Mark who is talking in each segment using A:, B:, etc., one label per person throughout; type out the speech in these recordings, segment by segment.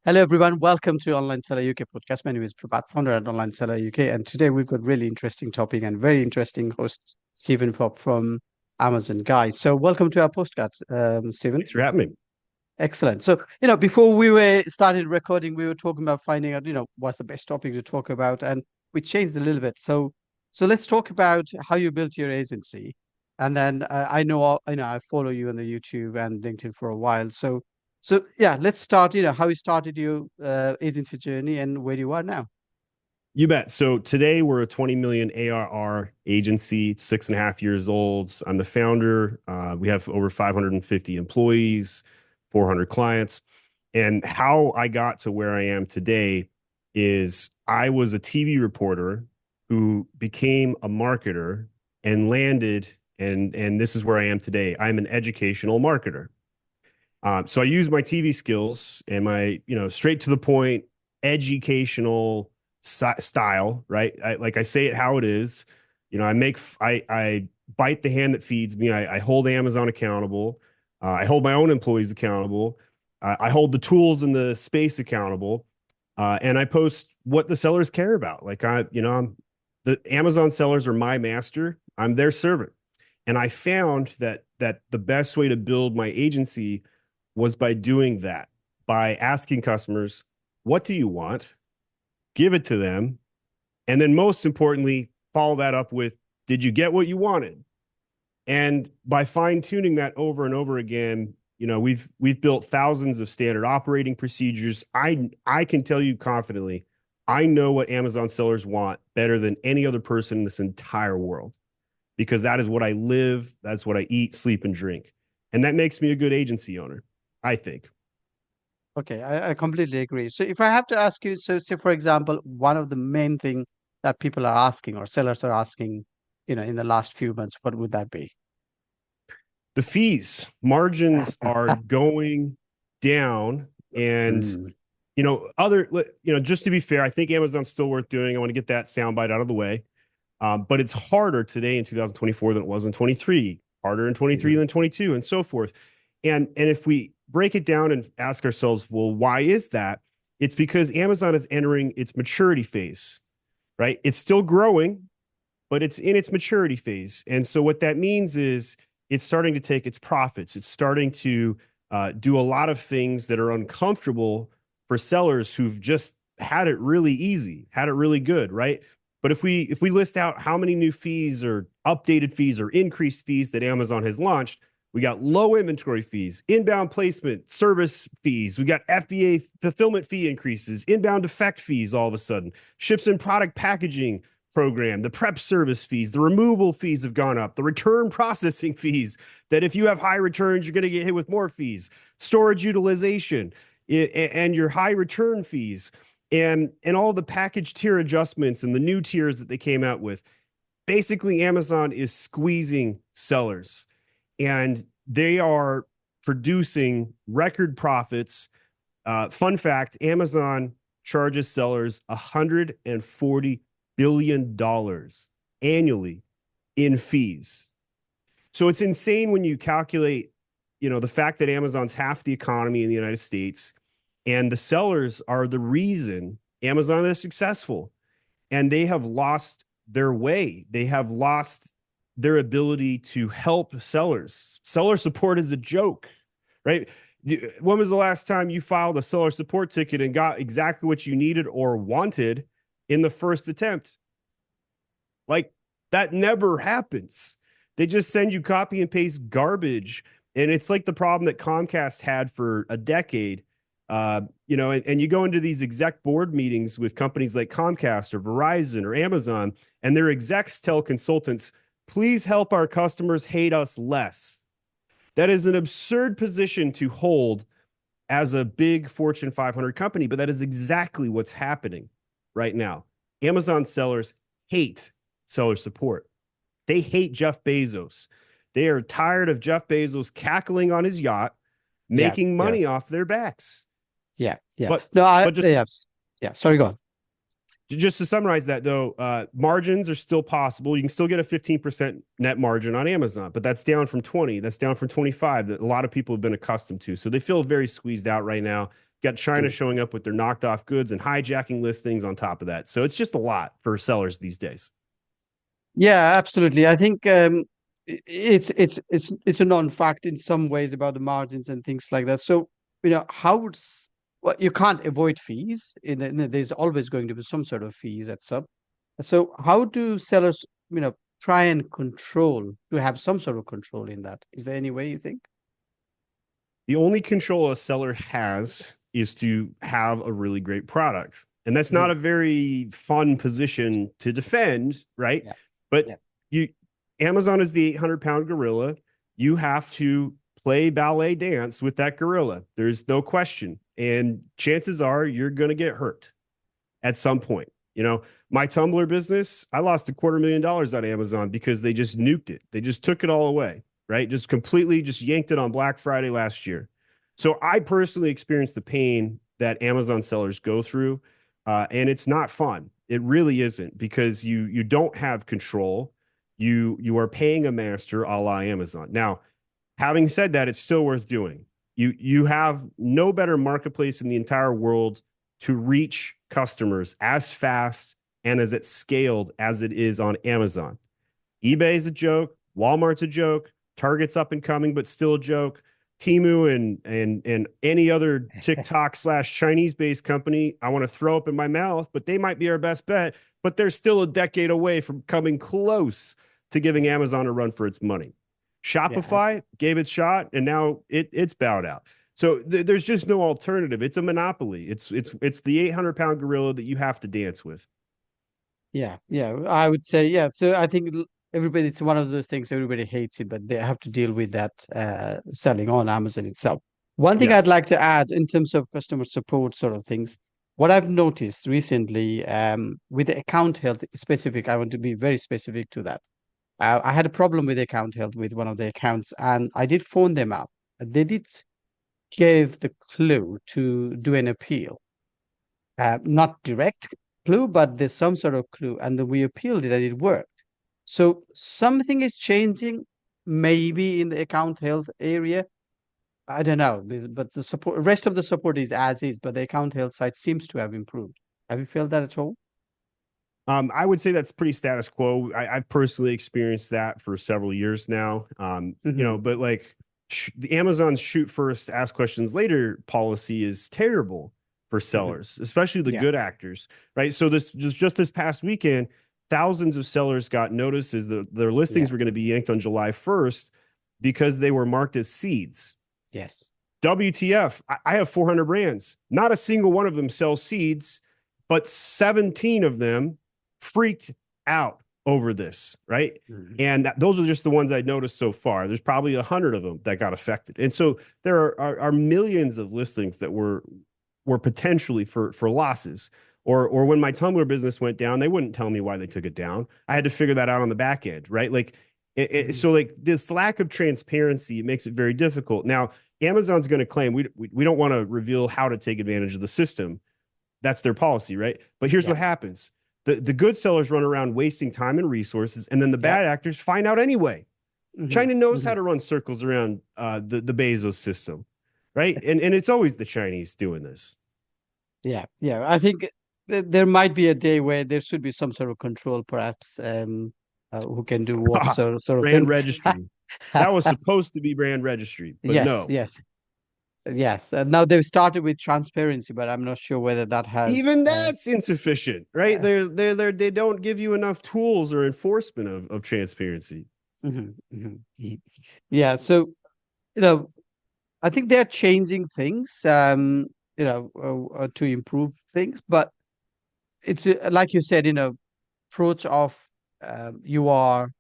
A: Hello, everyone. Welcome to Online Seller UK podcast. My name is Prabhat, founder at Online Seller UK. And today we've got really interesting topic and very interesting host, Stephen Pop from Amazon. Guys, so welcome to our postcard, Stephen.
B: Thanks for having me.
A: Excellent. So, before we were started recording, we were talking about finding out, what's the best topic to talk about. And we changed a little bit. So let's talk about how you built your agency. And then I follow you on the YouTube and LinkedIn for a while. So yeah, let's start, how you started your agency journey and where you are now.
B: You bet. So today we're a 20 million ARR agency, 6.5 years old. I'm the founder. We have over 550 employees, 400 clients. And how I got to where I am today is I was a TV reporter who became a marketer and landed, and this is where I am today. I'm an educational marketer. So I use my TV skills and my, straight to the point, educational style, right? I say it how it is. I bite the hand that feeds me. I hold Amazon accountable. I hold my own employees accountable. I hold the tools and the space accountable. And I post what the sellers care about. The Amazon sellers are my master. I'm their servant. And I found that the best way to build my agency was by doing that, by asking customers, what do you want? Give it to them. And then most importantly, follow that up with, did you get what you wanted? And by fine tuning that over and over again, we've built thousands of standard operating procedures. I can tell you confidently, I know what Amazon sellers want better than any other person in this entire world, because that is what I live. That's what I eat, sleep, and drink. And that makes me a good agency owner, I think.
A: Okay, I completely agree. So if I have to ask you, so say for example, one of the main thing that people are asking or sellers are asking, in the last few months, what would that be?
B: The fees, margins are going down. And,
A: Mm,
B: just to be fair, I think Amazon's still worth doing. I want to get that soundbite out of the way. But it's harder today in 2024 than it was in 23, harder in 23
A: mhm.
B: than 22, and so forth. And if we break it down and ask ourselves, well, why is that? It's because Amazon is entering its maturity phase, right? It's still growing, but it's in its maturity phase. And so what that means is it's starting to take its profits. It's starting to do a lot of things that are uncomfortable for sellers who've just had it really easy, had it really good, right? But if we list out how many new fees or updated fees or increased fees that Amazon has launched, we got low inventory fees, inbound placement, service fees. We got FBA fulfillment fee increases, inbound defect fees all of a sudden, ships and product packaging program, the prep service fees, the removal fees have gone up, the return processing fees, that if you have high returns, you're going to get hit with more fees, storage utilization, and your high return fees, and all the package tier adjustments and the new tiers that they came out with. Basically, Amazon is squeezing sellers, and they are producing record profits. Fun fact, Amazon charges sellers $140 billion annually in fees. So it's insane when you calculate, the fact that Amazon's half the economy in the United States, and the sellers are the reason Amazon is successful. And they have lost their way. They have lost their ability to help sellers. Seller support is a joke, right? When was the last time you filed a seller support ticket and got exactly what you needed or wanted in the first attempt? Like, that never happens. They just send you copy and paste garbage. And it's like the problem that Comcast had for a decade. And you go into these exec board meetings with companies like Comcast or Verizon or Amazon, and their execs tell consultants, please help our customers hate us less. That is an absurd position to hold as a big Fortune 500 company, but that is exactly what's happening right now. Amazon sellers hate seller support. They hate Jeff Bezos. They are tired of Jeff Bezos cackling on his yacht,
A: Yeah,
B: making
A: yeah,
B: money off their backs.
A: yeah, yeah.
B: But
A: No,
B: but just
A: yeah, yeah. Sorry, go on.
B: just to summarize that, though, margins are still possible. You can still get a 15% net margin on Amazon, but that's down from 20. That's down from 25 that a lot of people have been accustomed to. So they feel very squeezed out right now. Got China
A: Mm.
B: showing up with their knocked off goods and hijacking listings on top of that. So it's just a lot for sellers these days.
A: Yeah, absolutely. I think it's a non-fact in some ways about the margins and things like that. So, how would well, you can't avoid fees. There's always going to be some sort of fees at sub. So, how do sellers, try and control to have some sort of control in that? Is there any way you think?
B: The only control a seller has is to have a really great product. And that's not
A: Mhm.
B: a very fun position to defend, right?
A: Yeah,
B: But
A: yeah,
B: you Amazon is the 800-pound gorilla. You have to play ballet dance with that gorilla. There's no question. And chances are you're going to get hurt at some point. My Tumblr business, I lost $250,000 on Amazon because they just nuked it. They just took it all away, right? Just completely just yanked it on Black Friday last year. So I personally experienced the pain that Amazon sellers go through, and it's not fun. It really isn't because you don't have control. You are paying a master a la Amazon. Now, having said that, it's still worth doing. You have no better marketplace in the entire world to reach customers as fast and as it scaled as it is on Amazon. eBay is a joke, Walmart's a joke, Target's up and coming but still a joke. Timu and any other TikTok slash Chinese based company, I want to throw up in my mouth, but they might be our best bet. But they're still a decade away from coming close to giving Amazon a run for its money.
A: yeah.
B: Shopify gave its shot, and now it's bowed out. So there's just no alternative. It's a monopoly. It's the 800-pound gorilla that you have to dance with.
A: Yeah, yeah, I would say, yeah. So I think everybody, it's one of those things everybody hates it, but they have to deal with that selling on Amazon itself. One thing I'd
B: Yes.
A: like to add in terms of customer support sort of things, what I've noticed recently with the account health specific, I want to be very specific to that. I had a problem with account health with one of the accounts, and I did phone them up. They did give the clue to do an appeal, not direct clue, but there's some sort of clue, and then we appealed it and it worked. So something is changing, maybe in the account health area. I don't know, but the support, rest of the support is as is, but the account health side seems to have improved. Have you felt that at all?
B: I would say that's pretty status quo. I've personally experienced that for several years now.
A: Hmm.
B: But like the Amazon's shoot first, ask questions later policy is terrible for
A: Hmm.
B: sellers, especially the
A: Yeah,
B: good actors, right? So this just this past weekend, thousands of sellers got notices that their
A: yeah,
B: listings were going to be yanked on July 1st because they were marked as seeds.
A: yes.
B: WTF? I have 400 brands. Not a single one of them sells seeds, but 17 of them freaked out over this, right?
A: Mhm.
B: And those are just the ones I noticed so far. There's probably 100 of them that got affected. And so there are millions of listings that were potentially for losses. Or when my Tumblr business went down, they wouldn't tell me why they took it down. I had to figure that out on the back end, right? Like
A: Mhm.
B: so like this lack of transparency makes it very difficult. Now, Amazon's going to claim we don't want to reveal how to take advantage of the system. That's their policy, right? But here's
A: Yeah.
B: what happens. The good sellers run around wasting time and resources, and then the
A: Yep.
B: bad actors find out anyway.
A: Hmm.
B: China knows how
A: Hmm.
B: to run circles around the Bezos system, right? And it's always the Chinese doing this.
A: Yeah, yeah. I think there might be a day where there should be some sort of control, perhaps, who can do what sort of
B: Brand
A: thing.
B: registry. That was supposed to be brand registry, but
A: Yes,
B: no.
A: yes, yes. Now they've started with transparency, but I'm not sure whether that has.
B: Even that's insufficient, right?
A: Uh,
B: They don't give you enough tools or enforcement of transparency.
A: mhm, mhm, mhm. Yeah. So you know, I think they're changing things, to improve things, but it's like you said, approach of you are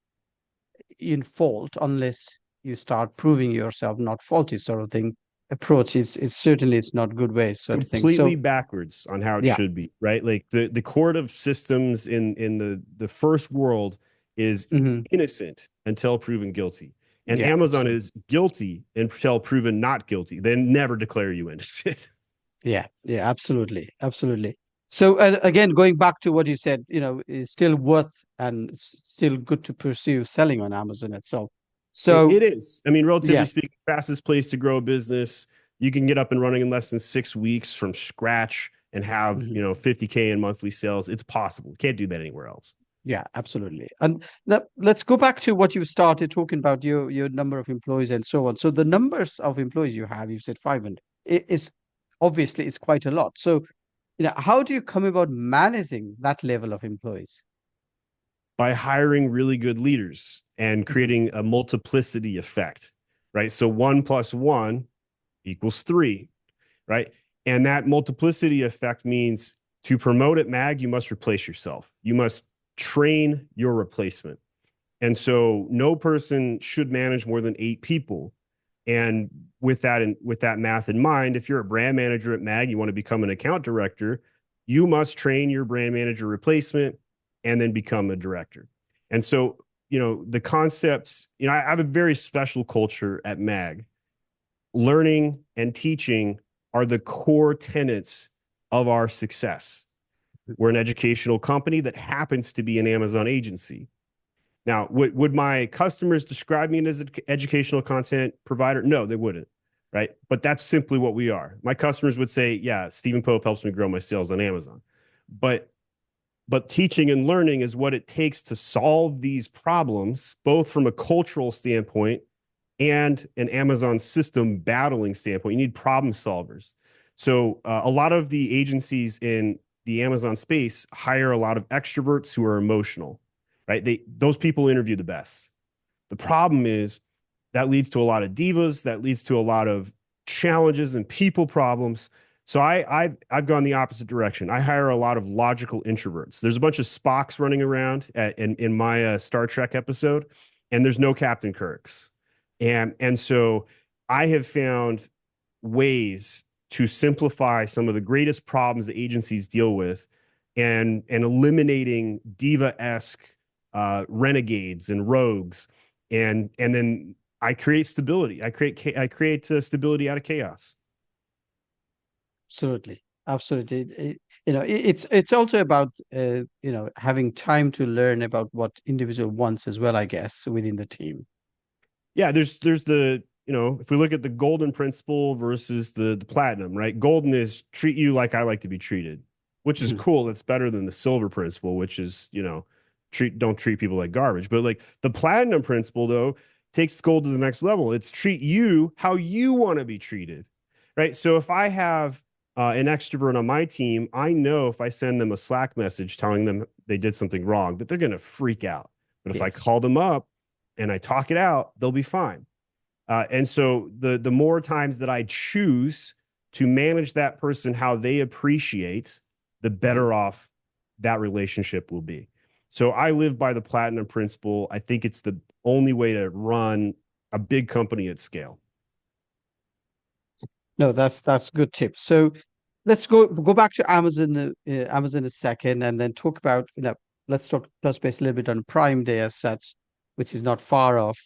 A: in fault unless you start proving yourself not faulty sort of thing approach is certainly it's not good way sort of thing.
B: Completely
A: So
B: backwards on how it
A: yeah.
B: should be, right? Like the court of systems in the first world is
A: Hmm.
B: innocent until proven guilty. And
A: Yeah,
B: Amazon
A: absolutely.
B: is guilty until proven not guilty. They never declare you innocent.
A: Yeah, yeah, absolutely, absolutely. So again, going back to what you said, it's still worth and still good to pursue selling on Amazon itself.
B: It
A: So
B: is. I mean, relatively
A: yeah.
B: speaking, fastest place to grow a business. You can get up and running in less than 6 weeks from scratch and have,
A: Mhm.
B: 50K in monthly sales. It's possible. Can't do that anywhere else.
A: Yeah, absolutely. And let's go back to what you started talking about, your number of employees and so on. So the numbers of employees you have, you said 500, is obviously it's quite a lot. So, how do you come about managing that level of employees?
B: By hiring really good leaders and
A: Mhm.
B: creating a multiplicity effect, right? So 1 plus 1 equals 3, right? And that multiplicity effect means to promote at MAG, you must replace yourself. You must train your replacement. And so no person should manage more than 8 people. And with that math in mind, if you're a brand manager at MAG, you want to become an account director, you must train your brand manager replacement and then become a director. And so, the concepts, I have a very special culture at MAG. Learning and teaching are the core tenets of our success. We're an educational company that happens to be an Amazon agency. Now, would my customers describe me as an educational content provider? No, they wouldn't, right? But that's simply what we are. My customers would say, yeah, Stephen Pope helps me grow my sales on Amazon. But teaching and learning is what it takes to solve these problems, both from a cultural standpoint and an Amazon system battling standpoint. You need problem solvers. So a lot of the agencies in the Amazon space hire a lot of extroverts who are emotional, right? Those people interview the best. The problem is that leads to a lot of divas, that leads to a lot of challenges and people problems. So I've gone the opposite direction. I hire a lot of logical introverts. There's a bunch of Spocks running around in my Star Trek episode, and there's no Captain Kirks. And so I have found ways to simplify some of the greatest problems that agencies deal with, and eliminating diva-esque renegades and rogues, and then I create stability. I create stability out of chaos.
A: Absolutely. Absolutely. It's also about having time to learn about what individual wants as well, I guess, within the team.
B: Yeah, there's the, if we look at the golden principle versus the platinum, right? Golden is treat you like I like to be treated, which is
A: Mhm.
B: cool. That's better than the silver principle, which is, don't treat people like garbage. But like the platinum principle though takes gold to the next level. It's treat you how you want to be treated, right? So if I have an extrovert on my team, I know if I send them a Slack message telling them they did something wrong, that they're going to freak out. But if I
A: Yes.
B: call them up and I talk it out, they'll be fine. And so the more times that I choose to manage that person how they appreciate, the
A: Mhm.
B: better off that relationship will be. So I live by the platinum principle. I think it's the only way to run a big company at scale.
A: No, that's good tip. So let's go back to Amazon, Amazon a second, and then talk about, let's touch base a little bit on Prime Day as such, which is not far off.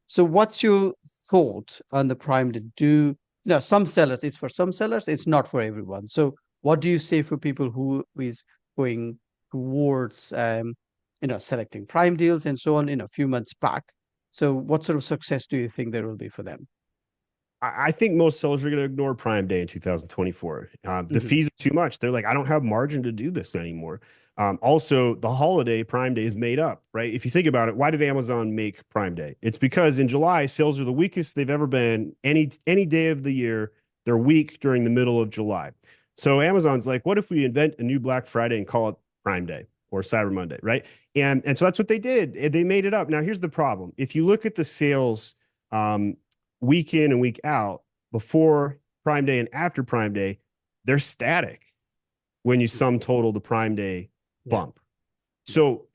A: So what's your thought on the Prime Day? Some sellers, it's for some sellers, it's not for everyone. So what do you say for people who is going towards, selecting Prime deals and so on in a few months back? So what sort of success do you think there will be for them?
B: I think most sellers are going to ignore Prime Day in 2024. The
A: Mhm.
B: fees are too much. They're like, I don't have margin to do this anymore. Also, the holiday Prime Day is made up, right? If you think about it, why did Amazon make Prime Day? It's because in July, sales are the weakest they've ever been. Any day of the year, they're weak during the middle of July. So Amazon's like, what if we invent a new Black Friday and call it Prime Day or Cyber Monday, right? And so that's what they did. They made it up. Now, here's the problem. If you look at the sales, um, week in and week out, before Prime Day and after Prime Day, they're static when you sum total the Prime Day
A: Yeah.
B: bump.
A: Yeah.
B: So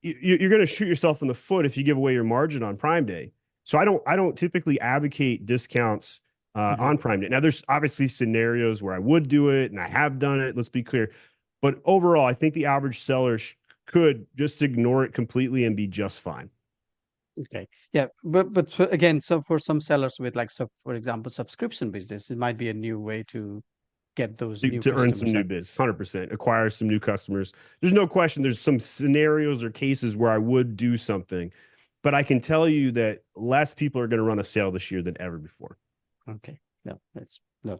B: you're going to shoot yourself in the foot if you give away your margin on Prime Day. So I don't typically advocate discounts
A: Mhm.
B: on Prime Day. Now there's obviously scenarios where I would do it, and I have done it. Let's be clear, but overall, I think the average seller could just ignore it completely and be just fine.
A: Okay. Yeah. But again, so for some sellers with like, so for example, subscription business, it might be a new way to get those new
B: To earn some
A: customers.
B: new
A: Right?
B: biz, 100%, acquire some new customers. There's no question. There's some scenarios or cases where I would do something, but I can tell you that less people are going to run a sale this year than ever before.
A: Okay. No, that's no.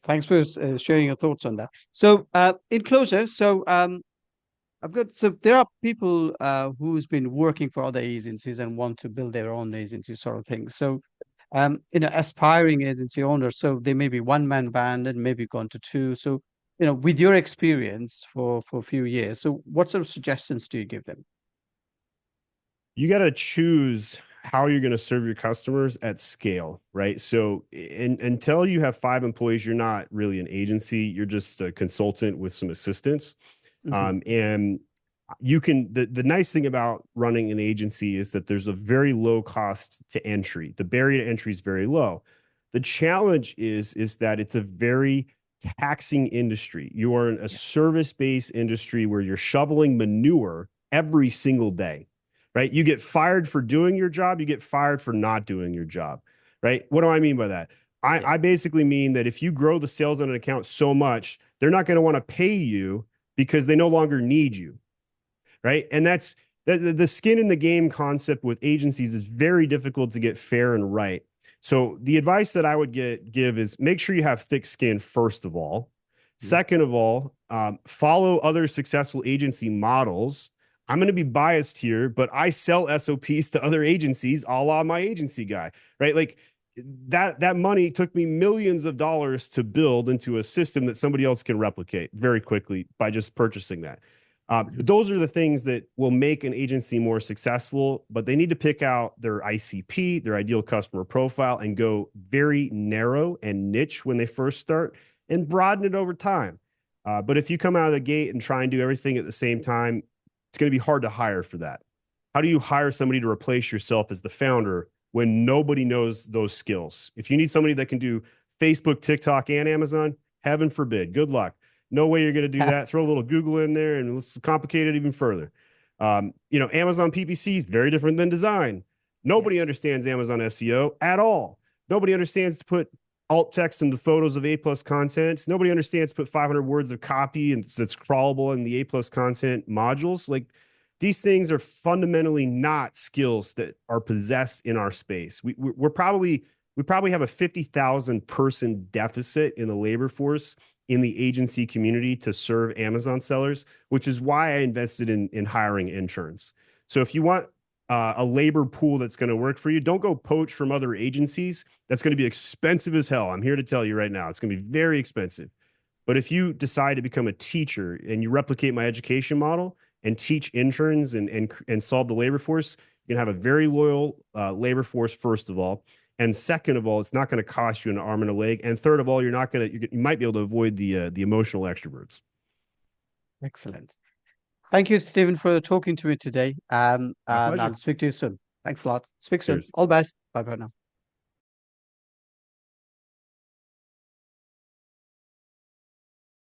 A: Thanks for sharing your thoughts on that. So, in closure, I've got so there are people who's been working for other agencies and want to build their own agency sort of thing. So, aspiring agency owners, so they may be one man band and maybe gone to two. So, with your experience for a few years, so what sort of suggestions do you give them?
B: You got to choose how you're going to serve your customers at scale, right? So until you have 5 employees, you're not really an agency. You're just a consultant with some assistants.
A: Hmm.
B: And you can, the nice thing about running an agency is that there's a very low cost to entry. The barrier to entry is very low. The challenge is that it's a very taxing industry. You are in a
A: Yeah.
B: service-based industry where you're shoveling manure every single day, right? You get fired for doing your job, you get fired for not doing your job, right? What do I mean by that?
A: Yeah.
B: I basically mean that if you grow the sales on an account so much, they're not going to want to pay you because they no longer need you, right? And that's the skin in the game concept with agencies is very difficult to get fair and right. So the advice that I would give is make sure you have thick skin first of all.
A: Mm.
B: Second of all, follow other successful agency models. I'm going to be biased here, but I sell SOPs to other agencies, a la my agency guy, right? Like that money took me millions of dollars to build into a system that somebody else can replicate very quickly by just purchasing that. But
A: Mhm.
B: those are the things that will make an agency more successful, but they need to pick out their ICP, their ideal customer profile, and go very narrow and niche when they first start and broaden it over time. But if you come out of the gate and try and do everything at the same time, it's going to be hard to hire for that. How do you hire somebody to replace yourself as the founder when nobody knows those skills? If you need somebody that can do Facebook, TikTok, and Amazon, heaven forbid, good luck. No way you're going to do that. Throw a little Google in there and let's complicate it even further. Amazon PPC is very different than design. Nobody
A: Yes.
B: understands Amazon SEO at all. Nobody understands to put alt text into photos of A plus content. Nobody understands to put 500 words of copy and that's crawlable in the A plus content modules. Like these things are fundamentally not skills that are possessed in our space. We probably have a 50,000 person deficit in the labor force in the agency community to serve Amazon sellers, which is why I invested in hiring interns. So if you want a labor pool that's going to work for you, don't go poach from other agencies. That's going to be expensive as hell. I'm here to tell you right now, it's going to be very expensive. But if you decide to become a teacher and you replicate my education model and teach interns and solve the labor force, you're going to have a very loyal labor force, first of all. And second of all, it's not going to cost you an arm and a leg. And third of all, you might be able to avoid the emotional extroverts.
A: Excellent. Thank you, Stephen, for talking to me today.
B: My
A: And
B: pleasure.
A: I'll speak to you soon. Thanks a lot. Speak soon.
B: Cheers.
A: All the best. Bye bye now.